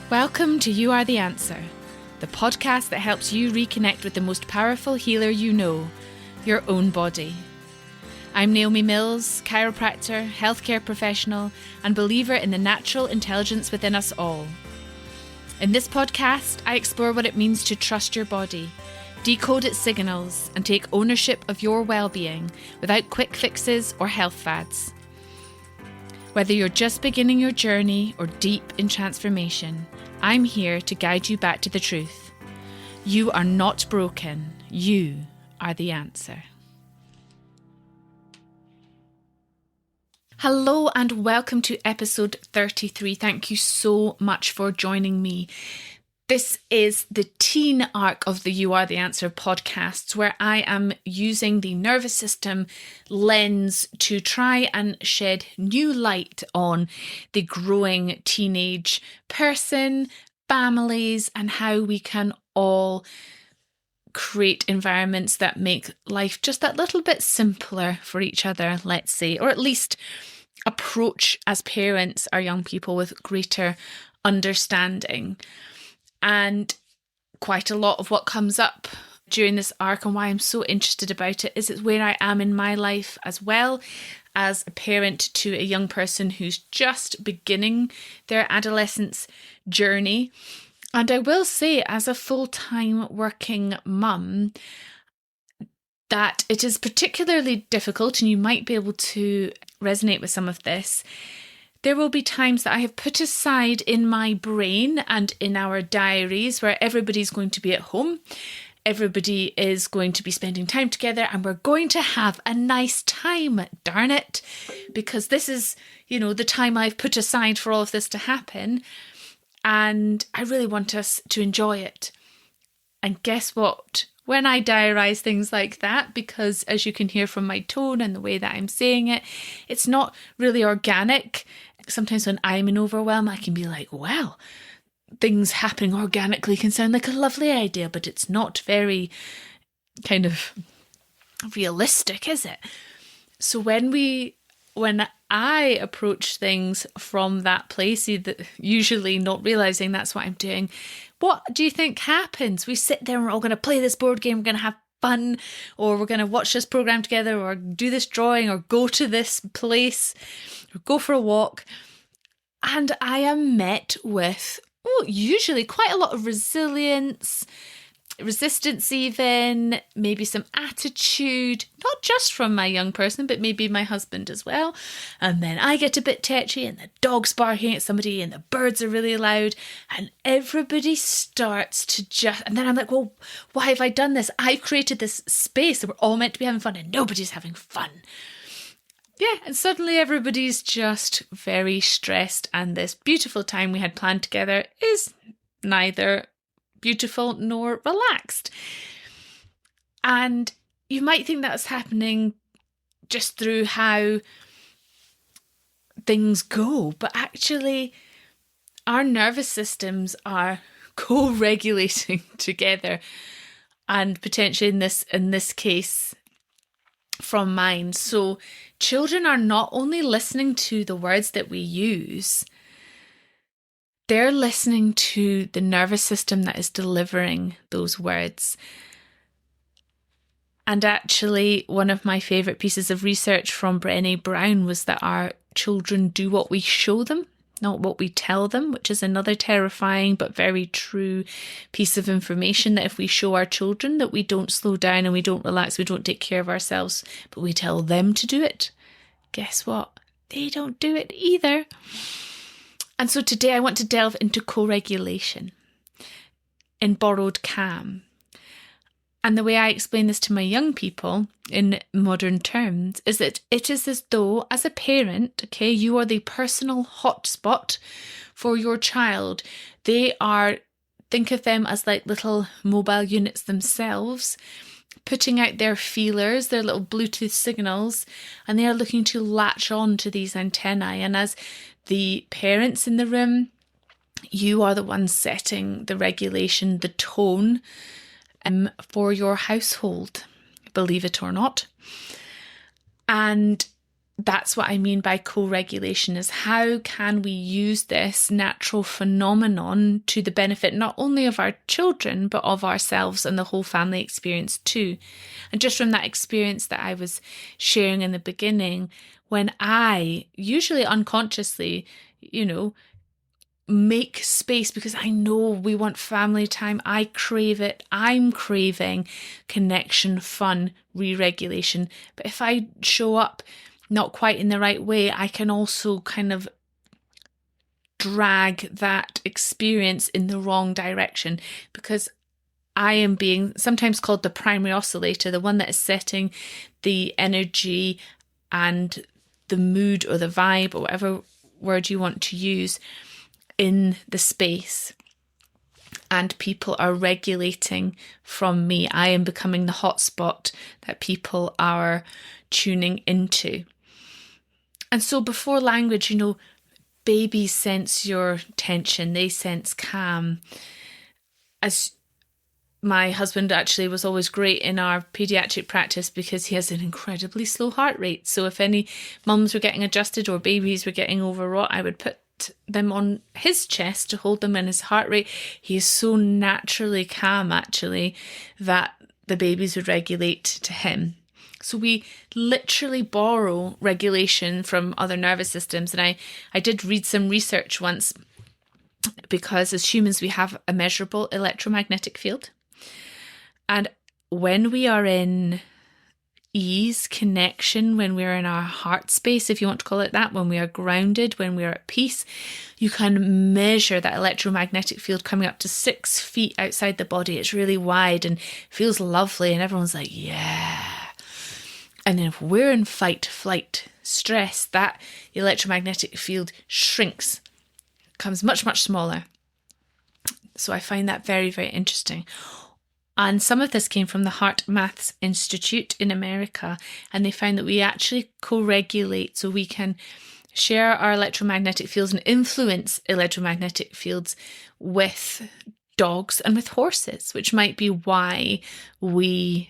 Welcome to You Are the Answer, the podcast that helps you reconnect with the most powerful healer you know, your own body. I'm Naomi Mills, chiropractor, healthcare professional, and believer in the natural intelligence within us all. In this podcast, I explore what it means to trust your body, decode its signals, and take ownership of your well-being without quick fixes or health fads. Whether you're just beginning your journey or deep in transformation, I'm here to guide you back to the truth. You are not broken. You are the answer. Hello and welcome to episode 33. Thank you so much for joining me. This is the teen arc of the You Are the Answer podcasts, where I am using the nervous system lens to try and shed new light on the growing teenage person, families, and how we can all create environments that make life just that little bit simpler for each other, let's say, or at least approach as parents our young people with greater understanding. And quite a lot of what comes up during this arc and why I'm so interested about it is it's where I am in my life as well as a parent to a young person who's just beginning their adolescence journey. And I will say, as a full-time working mum, that it is particularly difficult, and you might be able to resonate with some of this. There will be times that I have put aside in my brain and in our diaries where everybody's going to be at home. Everybody is going to be spending time together and we're going to have a nice time, darn it. Because this is, the time I've put aside for all of this to happen. And I really want us to enjoy it. And guess what? When I diarise things like that, because as you can hear from my tone and the way that I'm saying it, it's not really organic. Sometimes when I'm in overwhelm, I can be like, well, things happening organically can sound like a lovely idea, but it's not very kind of realistic, is it? So when I approach things from that place, usually not realising that's what I'm doing, what do you think happens? We sit there and we're all going to play this board game, we're going to have fun, or we're going to watch this programme together, or do this drawing, or go to this place, or go for a walk. And I am met with, usually quite a lot of resistance even, maybe some attitude, not just from my young person, but maybe my husband as well. And then I get a bit tetchy and the dog's barking at somebody and the birds are really loud and everybody starts to and then I'm like, well, why have I done this? I've created this space that we're all meant to be having fun and nobody's having fun. Yeah, and suddenly everybody's just very stressed and this beautiful time we had planned together is neither beautiful nor relaxed. And you might think that's happening just through how things go, but actually our nervous systems are co-regulating together, and potentially in this case from mine. So children are not only listening to the words that we use, they're listening to the nervous system that is delivering those words. And actually, one of my favourite pieces of research from Brené Brown was that our children do what we show them, not what we tell them, which is another terrifying but very true piece of information, that if we show our children that we don't slow down and we don't relax, we don't take care of ourselves, but we tell them to do it, guess what? They don't do it either. And so today I want to delve into co-regulation in borrowed calm. And the way I explain this to my young people in modern terms is that it is as though, as a parent, okay, you are the personal hotspot for your child. Think of them as like little mobile units themselves, putting out their feelers, their little Bluetooth signals, and they are looking to latch on to these antennae. And as the parents in the room, you are the ones setting the regulation, the tone for your household, believe it or not. And that's what I mean by co-regulation, is how can we use this natural phenomenon to the benefit not only of our children, but of ourselves and the whole family experience too. And just from that experience that I was sharing in the beginning, when I, usually unconsciously, make space because I know we want family time. I crave it. I'm craving connection, fun, re-regulation. But if I show up not quite in the right way, I can also kind of drag that experience in the wrong direction, because I am being sometimes called the primary oscillator, the one that is setting the energy and the mood or the vibe or whatever word you want to use in the space. And people are regulating from me. I am becoming the hotspot that people are tuning into. And so before language, babies sense your tension, they sense calm. As my husband actually was always great in our pediatric practice because he has an incredibly slow heart rate. So if any mums were getting adjusted or babies were getting overwrought, I would put them on his chest to hold them in his heart rate. He is so naturally calm, actually, that the babies would regulate to him. So we literally borrow regulation from other nervous systems. And I did read some research once, because as humans, we have a measurable electromagnetic field. And when we are in ease, connection, when we're in our heart space, if you want to call it that, when we are grounded, when we're at peace, you can measure that electromagnetic field coming up to 6 feet outside the body. It's really wide and feels lovely. And everyone's like, yeah. And then if we're in fight, flight, stress, that electromagnetic field shrinks, becomes much, much smaller. So I find that very, very interesting. And some of this came from the Heart Maths Institute in America, and they found that we actually co-regulate, so we can share our electromagnetic fields and influence electromagnetic fields with dogs and with horses, which might be why we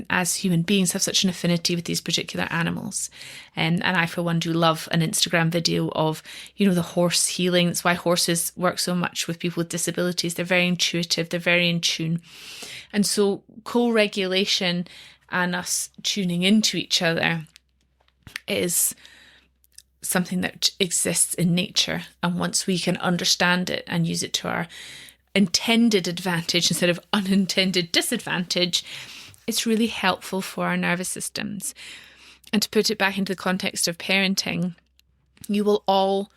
as human beings have such an affinity with these particular animals. And I, for one, do love an Instagram video of, the horse healing. That's why horses work so much with people with disabilities. They're very intuitive, they're very in tune. And so co-regulation and us tuning into each other is something that exists in nature. And once we can understand it and use it to our intended advantage instead of unintended disadvantage, it's really helpful for our nervous systems. And to put it back into the context of parenting, you will all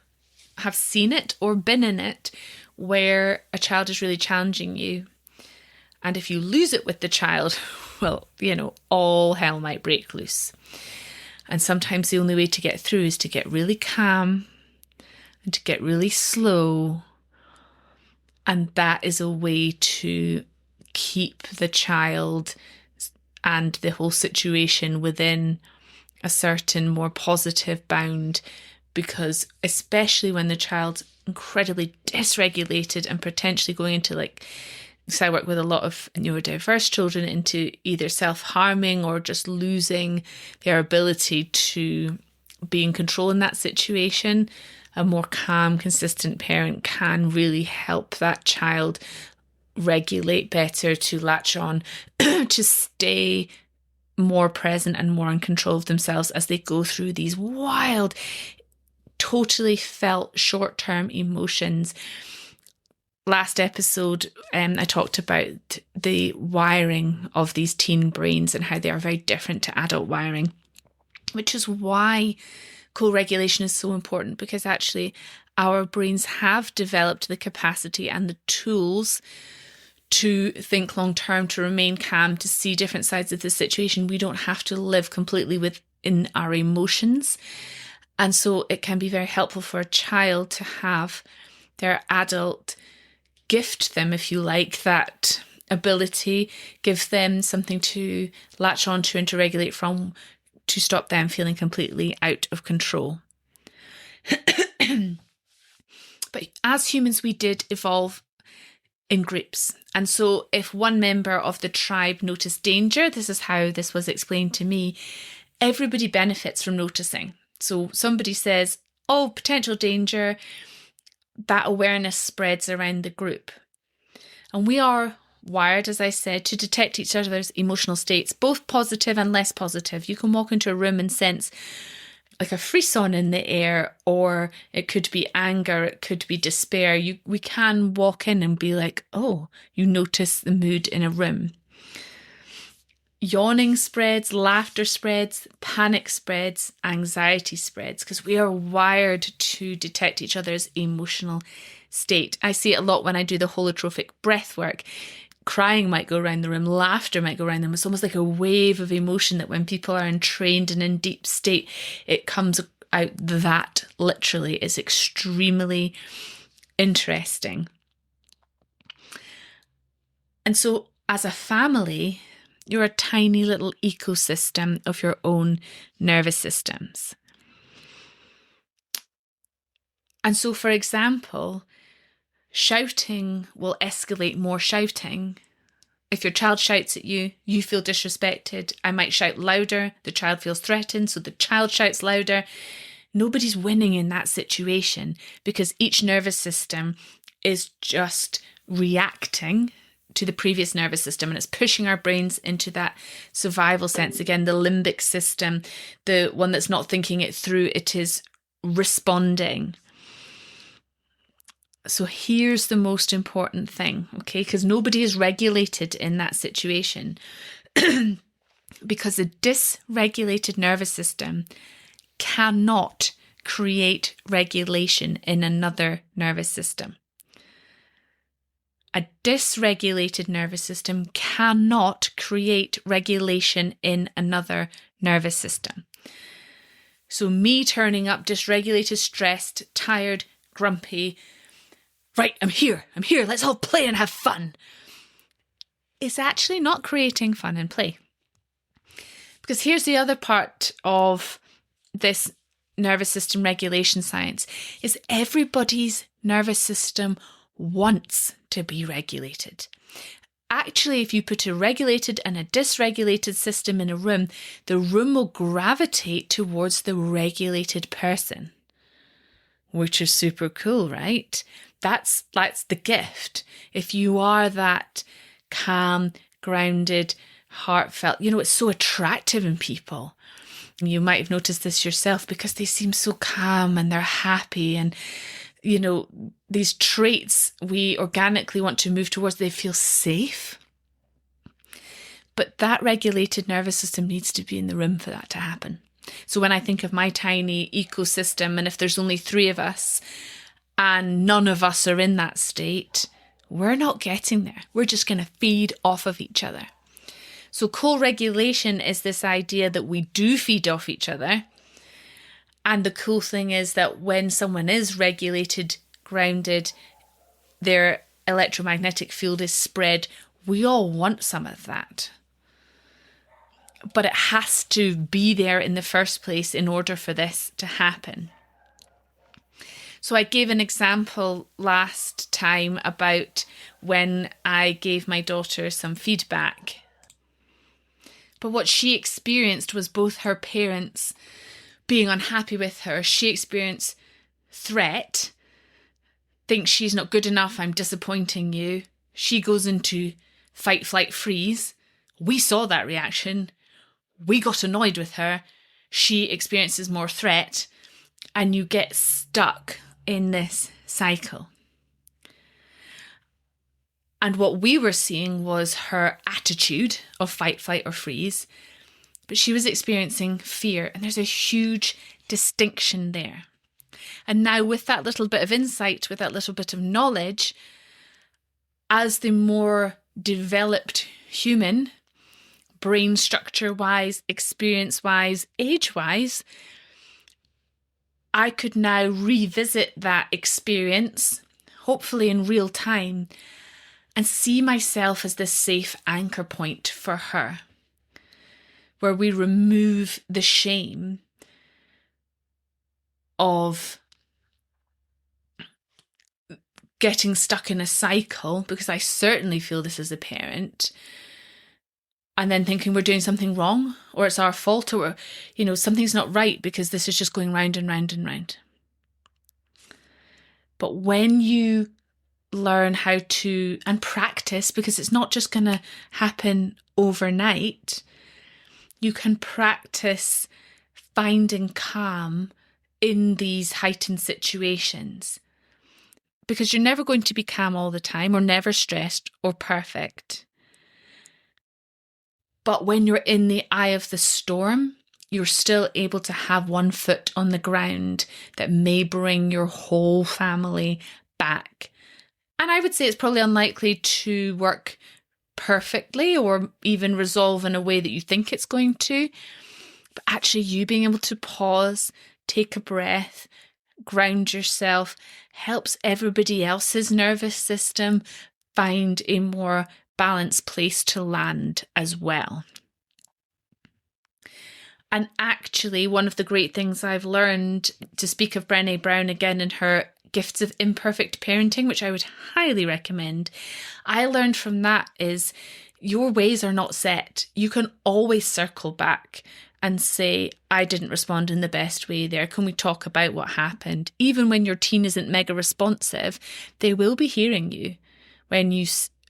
have seen it or been in it where a child is really challenging you. And if you lose it with the child, well, all hell might break loose. And sometimes the only way to get through is to get really calm and to get really slow. And that is a way to keep the child and the whole situation within a certain more positive bound, because especially when the child's incredibly dysregulated and potentially going into so I work with a lot of neurodiverse children, into either self-harming or just losing their ability to be in control in that situation. A more calm, consistent parent can really help that child regulate better, to latch on, to stay more present and more in control of themselves as they go through these wild, totally felt short-term emotions. Last episode, I talked about the wiring of these teen brains and how they are very different to adult wiring, which is why co-regulation is so important, because actually our brains have developed the capacity and the tools to think long term, to remain calm, to see different sides of the situation. We don't have to live completely within our emotions. And so it can be very helpful for a child to have their adult gift them, if you like, that ability, give them something to latch onto and to regulate from, to stop them feeling completely out of control. But as humans, we did evolve in groups. And so if one member of the tribe noticed danger, this is how this was explained to me, everybody benefits from noticing. So somebody says, oh, potential danger, that awareness spreads around the group. And we are wired, as I said, to detect each other's emotional states, both positive and less positive. You can walk into a room and sense like a frisson in the air, or it could be anger, it could be despair. We can walk in and be like, oh, you notice the mood in a room. Yawning spreads, laughter spreads, panic spreads, anxiety spreads, because we are wired to detect each other's emotional state. I see it a lot when I do the holotrophic breath work. Crying might go around the room, laughter might go around them. It's almost like a wave of emotion that when people are entrained and in deep state, it comes out that literally. Is extremely interesting. And so as a family, you're a tiny little ecosystem of your own nervous systems. And so, for example, shouting will escalate more shouting. If your child shouts at you, you feel disrespected. I might shout louder. The child feels threatened, so the child shouts louder. Nobody's winning in that situation because each nervous system is just reacting to the previous nervous system, and it's pushing our brains into that survival sense. Again, the limbic system, the one that's not thinking it through, it is responding. So here's the most important thing, okay? Because nobody is regulated in that situation. Because a dysregulated nervous system cannot create regulation in another nervous system. A dysregulated nervous system cannot create regulation in another nervous system. So me turning up dysregulated, stressed, tired, grumpy, right, I'm here, let's all play and have fun, is actually not creating fun and play. Because here's the other part of this nervous system regulation science, is everybody's nervous system wants to be regulated. Actually, if you put a regulated and a dysregulated system in a room, the room will gravitate towards the regulated person, which is super cool, right? That's the gift. If you are that calm, grounded, heartfelt, it's so attractive in people. You might have noticed this yourself because they seem so calm and they're happy, and these traits we organically want to move towards. They feel safe. But that regulated nervous system needs to be in the room for that to happen. So when I think of my tiny ecosystem, and if there's only 3 of us and none of us are in that state, we're not getting there. We're just going to feed off of each other. So co-regulation is this idea that we do feed off each other. And the cool thing is that when someone is regulated, grounded, their electromagnetic field is spread, we all want some of that. But it has to be there in the first place in order for this to happen. So I gave an example last time about when I gave my daughter some feedback. But what she experienced was both her parents being unhappy with her. She experienced threat, thinks she's not good enough, I'm disappointing you. She goes into fight, flight, freeze. We saw that reaction. We got annoyed with her. She experiences more threat, and you get stuck in this cycle. And what we were seeing was her attitude of fight, flight, or freeze, but she was experiencing fear, and there's a huge distinction there. And now with that little bit of insight, with that little bit of knowledge, as the more developed human, brain structure-wise, experience-wise, age-wise, I could now revisit that experience, hopefully in real time, and see myself as this safe anchor point for her, where we remove the shame of getting stuck in a cycle, because I certainly feel this as a parent, and then thinking we're doing something wrong, or it's our fault, or, something's not right because this is just going round and round and round. But when you learn how to, and practice, because it's not just going to happen overnight, you can practice finding calm in these heightened situations. Because you're never going to be calm all the time, or never stressed or perfect. But when you're in the eye of the storm, you're still able to have one foot on the ground that may bring your whole family back. And I would say it's probably unlikely to work perfectly or even resolve in a way that you think it's going to. But actually you being able to pause, take a breath, ground yourself, helps everybody else's nervous system find a more balanced place to land as well. And actually, one of the great things I've learned, to speak of Brené Brown again in her Gifts of Imperfect Parenting, which I would highly recommend, I learned from that is your ways are not set. You can always circle back and say, I didn't respond in the best way there. Can we talk about what happened? Even when your teen isn't mega responsive, they will be hearing you when you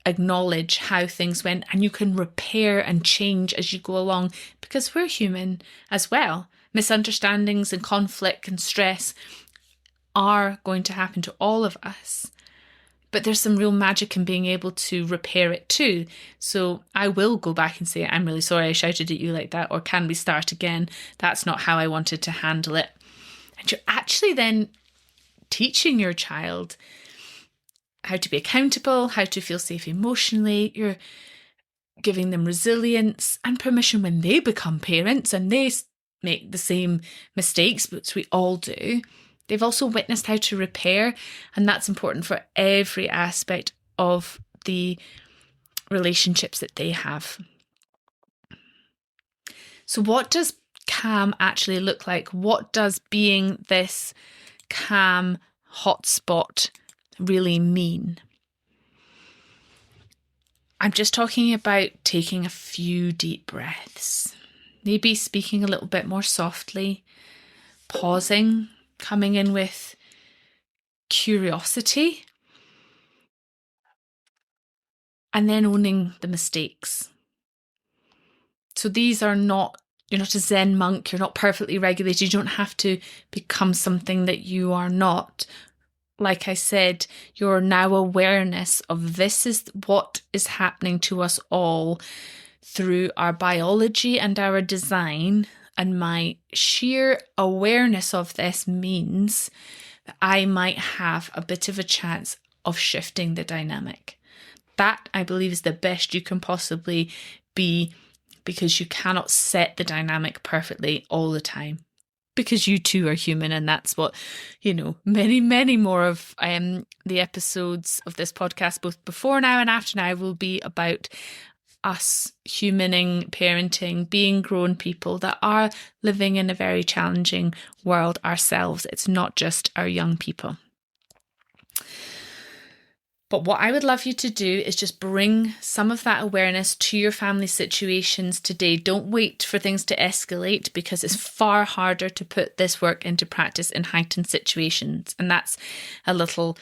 acknowledge how things went, and you can repair and change as you go along, because we're human as well. Misunderstandings and conflict and stress are going to happen to all of us. But there's some real magic in being able to repair it too. So I will go back and say, I'm really sorry I shouted at you like that, or can we start again? That's not how I wanted to handle it. And you're actually then teaching your child how to be accountable, how to feel safe emotionally. You're giving them resilience and permission when they become parents and they make the same mistakes, which we all do. They've also witnessed how to repair, and that's important for every aspect of the relationships that they have. So what does calm actually look like? What does being this calm hotspot really mean? I'm just talking about taking a few deep breaths, maybe speaking a little bit more softly, pausing, coming in with curiosity, and then owning the mistakes. So these are not, you're not a Zen monk, you're not perfectly regulated, you don't have to become something that you are not. Like I said, your now awareness of this is what is happening to us all through our biology and our design. And my sheer awareness of this means that I might have a bit of a chance of shifting the dynamic. That, I believe, is the best you can possibly be, because you cannot set the dynamic perfectly all the time. Because you too are human, and that's what, many, many more of the episodes of this podcast, both before now and after now, will be about us humaning, parenting, being grown people that are living in a very challenging world ourselves. It's not just our young people. But what I would love you to do is just bring some of that awareness to your family situations today. Don't wait for things to escalate, because it's far harder to put this work into practice in heightened situations. And that's a little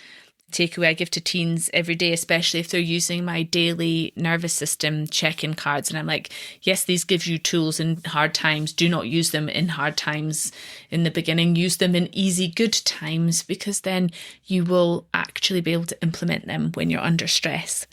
takeaway I give to teens every day, especially if they're using my daily nervous system check-in cards. And I'm like, yes, these give you tools in hard times. Do not use them in hard times in the beginning. Use them in easy, good times, because then you will actually be able to implement them when you're under stress.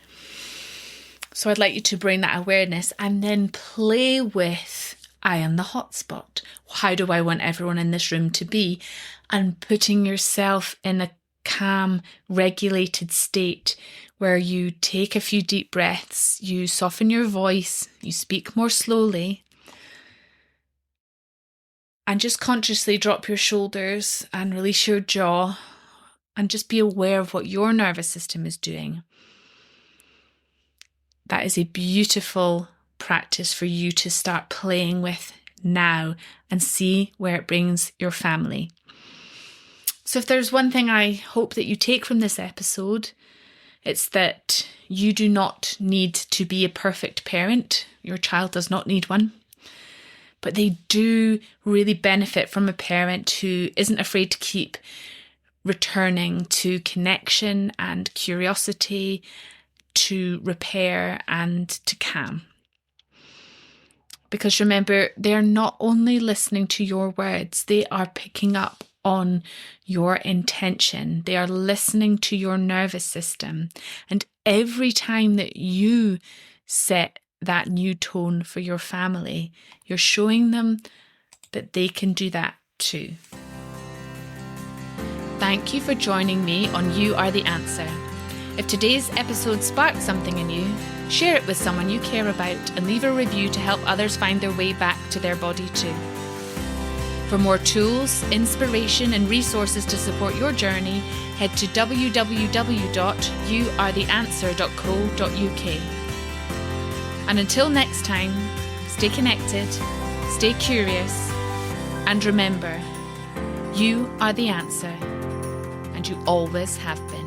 So I'd like you to bring that awareness and then play with, I am the hotspot. How do I want everyone in this room to be? And putting yourself in a calm, regulated state where you take a few deep breaths, you soften your voice, you speak more slowly, and just consciously drop your shoulders and release your jaw, and just be aware of what your nervous system is doing. That is a beautiful practice for you to start playing with now and see where it brings your family. So if there's one thing I hope that you take from this episode, it's that you do not need to be a perfect parent Your child does not need one. But they do really benefit from a parent who isn't afraid to keep returning to connection and curiosity, to repair and to calm. Because remember, they're not only listening to your words, they are picking up on your intention. They are listening to your nervous system. And every time that you set that new tone for your family, you're showing them that they can do that too. Thank you for joining me on You Are the Answer. If today's episode sparked something in you, share it with someone you care about and leave a review to help others find their way back to their body too. For more tools, inspiration and resources to support your journey, head to www.youaretheanswer.co.uk. And until next time, stay connected, stay curious, and remember, you are the answer, and you always have been.